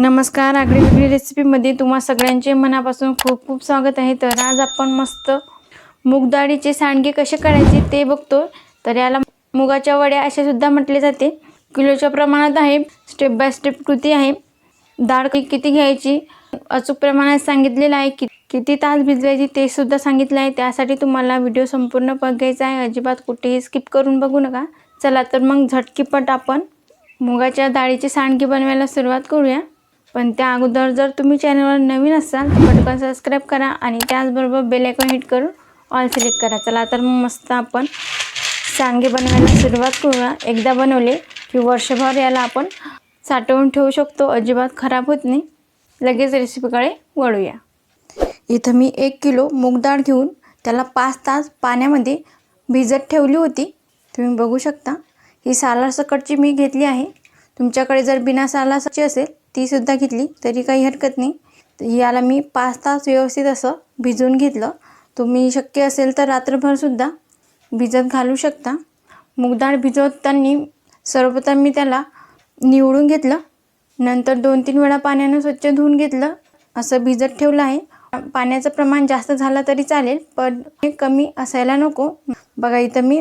नमस्कार, आगळी वेगळी रेसिपीमध्ये तुम्हा सगळ्यांचे मनापासून खूप खूप स्वागत आहे। तर आज आपण मस्त मूग डाळीचे सांडगे कसे करायचे ते बघतो। तर याला मुगाच्या वड्या असे सुद्धा म्हटले जाते। किलोच्या प्रमाणात आहे, स्टेप बाय स्टेप कृती आहे। डाळ किती घ्यायची अचूक प्रमाणात सांगितलेलं आहे, किती तास भिजवायची ते सुद्धा सांगितलं आहे। त्यासाठी तुम्हाला व्हिडिओ संपूर्ण बघायचा आहे, अजिबात कुठेही स्किप करून बघू नका। चला तर मग झटकीपट आपण मुगाच्या डाळीचे सांडगे बनवायला सुरुवात करूया। पण त्या अगोदर जर तुम्ही चॅनलवर नवीन असाल तर पटकन सबस्क्राइब करा आणि त्याचबरोबर बेल आयकॉन हिट करून ऑल सिलेक्ट करा। चला तर मग मस्त आपण सांडगे बनवायला सुरुवात करूया। एकदा बनवले की वर्षभर याला आपण साठवून ठेवू शकतो, अजिबात खराब होत नाही। लगेच रेसिपीकडे वळूया। इथं मी 1 किलो मूग डाळ घेऊन त्याला 5 तास पाण्यामध्ये भिजत ठेवली होती। तुम्ही बघू शकता, ही सालासकटची मी घेतली आहे। तुमच्याकडे जर बिना सालाची असेल ती सुद्धा घेतली तरी काही हरकत नाही। याला मी 5 तास व्यवस्थित असं भिजवून घेतलं। तुम्ही शक्य असेल तर रात्रभर सुद्धा भिजत घालू शकता। मूग डाळ भिजवताना सर्वप्रथम मी त्याला निवडून घेतलं, नंतर 2-3 वेळा पाण्याने स्वच्छ धुवून घेतलं। असं भिजत ठेवलं आहे। पाण्याचं प्रमाण जास्त झालं तरी चालेल, पण हे कमी असायला नको। बघा, इथं मी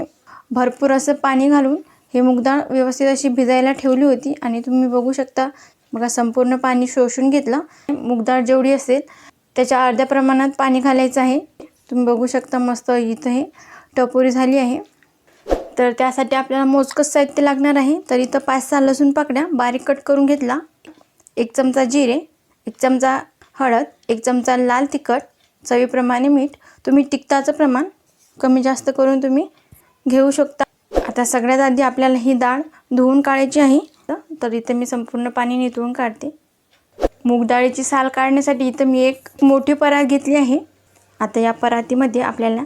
भरपूर असं पाणी घालून हे मूग डाळ व्यवस्थित अशी भिजायला ठेवली होती आणि तुम्ही बघू शकता, बघा संपूर्ण पाणी शोषून घेतलं। मूग डाळ जेवढी असेल त्याच्या अर्ध्या प्रमाणात पाणी घालायचं आहे। तुम्ही बघू शकता मस्त इथं हे टपोरी झाली आहे। तर त्यासाठी आपल्याला मोजकच साहित्य लागणार आहे। तर इथं 5-6 लसूण पाकळ्या बारीक कट करून घेतला, 1 चमचा जिरे, 1 चमचा हळद, 1 चमचा लाल तिखट, चवीप्रमाणे मीठ। तुम्ही तिखटाचं प्रमाण कमी जास्त करून तुम्ही घेऊ शकता। आता सगळ्यात आधी आपल्याला ही डाळ धुवून काढायची आहे। तर इथे मी संपूर्ण पाणी निथळून काढते। मूग डाळीची साल काढण्यासाठी इथं मी एक मोठी परात घेतली आहे। आता या परातीमध्ये आपल्याला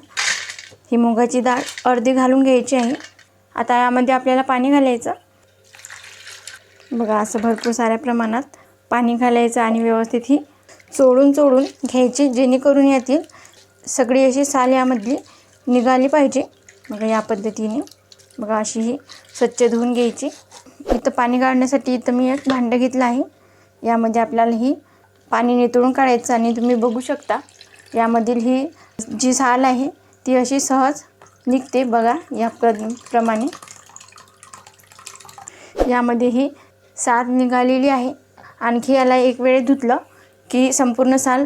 ही मुगाची डाळ अर्धी घालून घ्यायची आहे। आता यामध्ये आपल्याला पाणी घालायचं, बघा असं भरपूर साऱ्या प्रमाणात पाणी घालायचं आणि व्यवस्थित ही चोळून घ्यायची, जेणेकरून यातील सगळी अशी साल यामधली निघाली पाहिजे। बघा या पद्धतीने, बघा अशी ही स्वच्छ धुवून घ्यायची। इथं पाणी काढण्यासाठी इथं मी एक भांडं घेतलं आहे। यामध्ये आपल्याला ही पाणी निथळून काढायचं आणि तुम्ही बघू शकता यामधील ही जी साल आहे ती अशी सहज निघते। बघा या प्रमाणे यामध्ये ही साल निघालेली आहे। आणखी याला एक वेळ धुतलं की संपूर्ण साल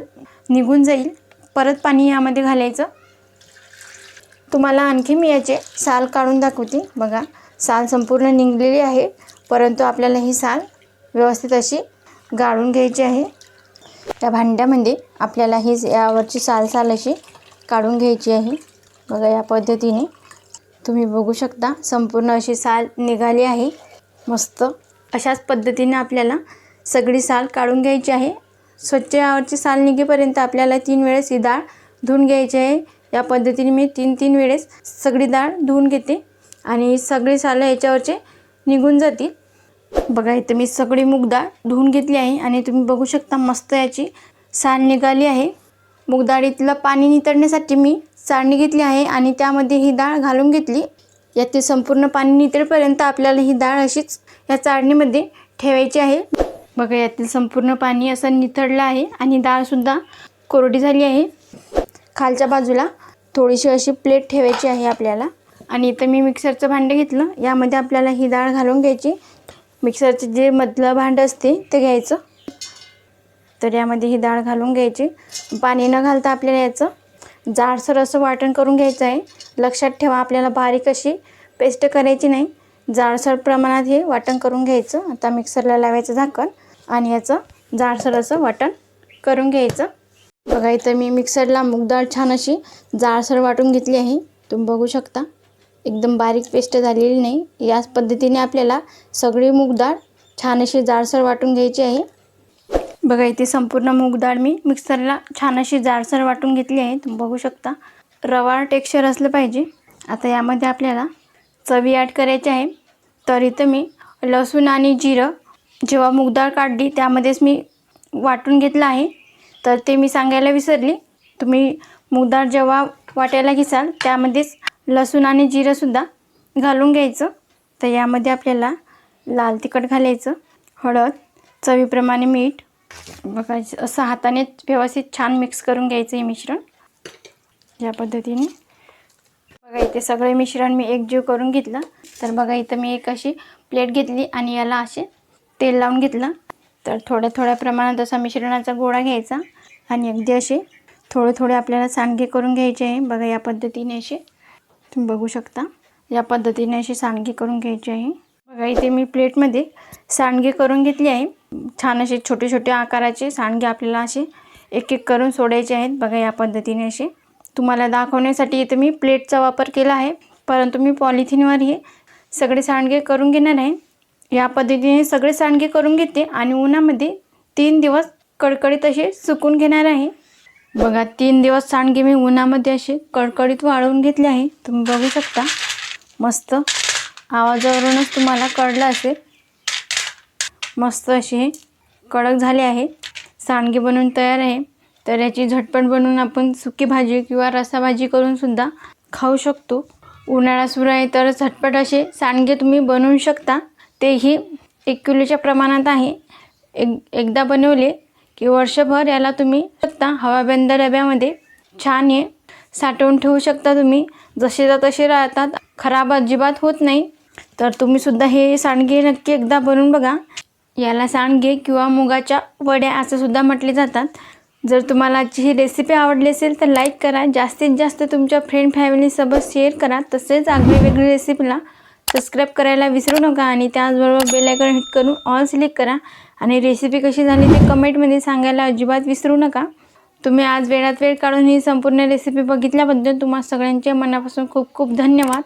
निघून जाईल। परत पाणी यामध्ये घालायचं। तुम्हाला आणखी मी याचे साल काढून दाखवते। बघा साल संपूर्ण निघलेली आहे, परंतु आपल्याला ही साल व्यवस्थित अशी गाळून घ्यायची आहे। त्या भांड्यामध्ये आपल्याला ही यावरची साल अशी काढून घ्यायची आहे। बघा या पद्धतीने तुम्ही बघू शकता संपूर्ण अशी साल निघाली आहे। मस्त अशाच पद्धतीने आपल्याला सगळी साल काढून घ्यायची आहे। स्वच्छ यावरची साल निघेपर्यंत आपल्याला 3 वेळेस ही डाळ धुवून घ्यायची आहे। या पद्धतीने मी 3 वेळेस सगळी डाळ धुवून घेते आणि सगळी साल याच्यावरचे निघून जातील। बघा इथे मी सगळी मूग डाळ धुवून घेतली आहे आणि तुम्ही बघू शकता मस्त याची साल निघाली आहे। मूग डाळीतलं पाणी नितळण्यासाठी मी चाळणी घेतली आहे आणि त्यामध्ये ही डाळ घालून घेतली। यातील संपूर्ण पाणी नितळेपर्यंत आपल्याला ही डाळ अशीच या चाळणीमध्ये ठेवायची आहे। बघा यातील संपूर्ण पाणी असं नितळलं आहे आणि डाळ सुद्धा कोरडी झाली आहे। खालच्या बाजूला थोडीशी अशी प्लेट ठेवायची आहे आपल्याला। आणि इथं मी मिक्सरचं भांडं घेतलं, यामध्ये आपल्याला ही डाळ घालून घ्यायची। मिक्सरचे जे मधलं भांडं असते ते घ्यायचं, तर यामध्ये ही डाळ घालून घ्यायची। पाणी न घालता आपल्याला याचं जाडसर असं वाटण करून घ्यायचं आहे। लक्षात ठेवा, आपल्याला बारीक अशी पेस्ट करायची नाही, जाडसर प्रमाणात हे वाटण करून घ्यायचं। आता मिक्सरला लावायचं झाकण आणि याचं जाडसर असं वाटण करून घ्यायचं। बघा इथं मी मिक्सरला मूग डाळ छान अशी जाडसर वाटून घेतली आहे। तुम्ही बघू शकता एकदम बारीक पेस्ट झालेली नाही। याच पद्धतीने आपल्याला सगळी मूग डाळ छान अशी जाडसर वाटून घ्यायची आहे। बघा इथे संपूर्ण मूग डाळ मी मिक्सरला छान अशी जाडसर वाटून घेतली आहे। तुम्ही बघू शकता रवाळ टेक्स्चर असलं पाहिजे। आता यामध्ये आपल्याला चवी ॲड करायची आहे। तर इथं मी लसूण आणि जिरं जेव्हा मूग डाळ काढली त्यामध्येच मी वाटून घेतलं आहे, तर ते मी सांगायला विसरली। तुम्ही मूग डाळ जेव्हा वाटायला घेसाल त्यामध्येच लसूण आणि जिरं सुद्धा घालून घ्यायचं। तर यामध्ये आपल्याला लाल तिखट घालायचं, हळद, चवीप्रमाणे मीठ. बघा असं हाताने व्यवस्थित छान मिक्स करून घ्यायचं हे मिश्रण या पद्धतीने. बघा इथे सगळे मिश्रण मी एकजीव करून घेतलं. तर बघा इथं मी एक अशी प्लेट घेतली आणि याला असे तेल लावून घेतलं. तर थोड्या थोड्या प्रमाणात असा मिश्रणाचा गोळा घ्यायचा आणि अगदी असे थोडे थोडे आपल्याला सांडगे करून घ्यायचे आहे. बघा या पद्धतीने असे तुम्ही बघू शकता, या पद्धतीने असे सांडगे करून घ्यायचे आहे. बघा इथे मी प्लेटमध्ये सांडगे करून घेतले आहे. छान असे छोटे छोटे आकाराचे सांडगे आपल्याला असे एक एक करून सोडायचे आहेत. बघा या पद्धतीने असे तुम्हाला दाखवण्यासाठी इथे मी प्लेटचा वापर केला आहे, परंतु मी पॉलिथिनवर हे सगळे सांडगे करून घेणार आहे. या पद्धतीने सगळे सांडगे करून घेते आणि उन्हामध्ये 3 दिवस कडकडीत असे सुकून घेणार आहे. बघा 3 दिवस सांडगे मी उन्हामध्ये असे कडकडीत वाळवून घेतले आहे. तुम्ही बघू शकता, मस्त आवाजावरूनच तुम्हाला कळलं असेल. मस्त असे कडक झाले आहे. सांडगे बनवून तयार आहे. तर याची झटपट बनवून आपण सुकी भाजी किंवा रसाभाजी करून सुद्धा खाऊ शकतो. उन्हाळा सुरू आहे तर झटपट असे सांडगे तुम्ही बनवू शकता. तेही 1 किलोच्या प्रमाणात आहे. एकदा बनवले की वर्षभर याला तुम्ही शकता हवाबंद डब्यामध्ये छान हे साठवून ठेवू शकता. तुम्ही जसेच्या तसे राहतात, खराब अजिबात होत नाही. तर तुम्ही सुद्धा हे सांडगे नक्की एकदा बनवून बघा. याला सांडगे किंवा मुगाच्या वड्या असं सुद्धा म्हटले जातात. जर तुम्हाला आजची ही रेसिपी आवडली असेल तर लाईक करा, जास्तीत जास्त तुमच्या फ्रेंड फॅमिलीसोबत शेअर करा. तसेच वेगवेगळ्या रेसिपीला सबस्क्राईब करायला विसरू नका आणि त्याचबरोबर बेल आयकॉन हिट करून ऑल सिलेक्ट करा. आणि रेसिपी कशी झाली ते कमेंटमध्ये सांगायला अजिबात विसरू नका. तुम्ही आज वेळात वेळ काढून ही संपूर्ण रेसिपी बघितल्याबद्दल तुम्हा सगळ्यांचे मनापासून खूप खूप धन्यवाद.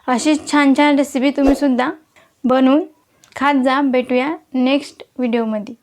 अशीच छान छान रेसिपी तुम्हीसुद्धा बनवून खात जा. भेटूया नेक्स्ट व्हिडिओमध्ये.